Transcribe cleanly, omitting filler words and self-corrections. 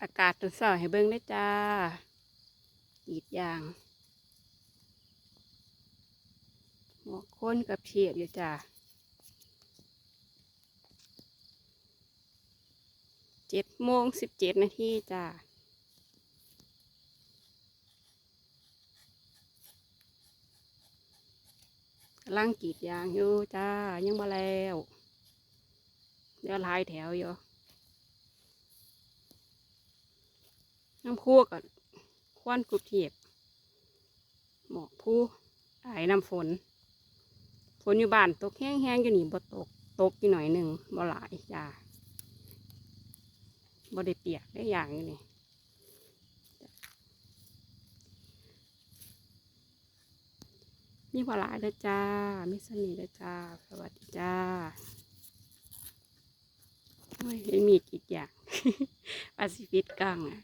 อากาศตอนเช้าให้เบิ่งได้จ้ากรีดยางหัวค้นกับเฉียดอยู่จ้า7:17จ้ากำลังกรีดยางอยู่จ้ายังมาแล้วเดี๋ยวลายแถวอยู่น้ำคั่วกับควันกรุบเทียบหมอกผู้ไอ้น้ำฝนอยู่บ้านตกแห้งๆอยู่นี่บ่ตกอยู่หน่อยหนึ่งบ่หลายจ้าบ่ได้เปียกได้อย่างอยู่นี่มีพอหลายแล้วจ้ามีสนิทแล้วจ้าสวัสดีจ้าโอ้ยเห็นมีดอีกอย่าง ปาซิฟิกกังอ่ะ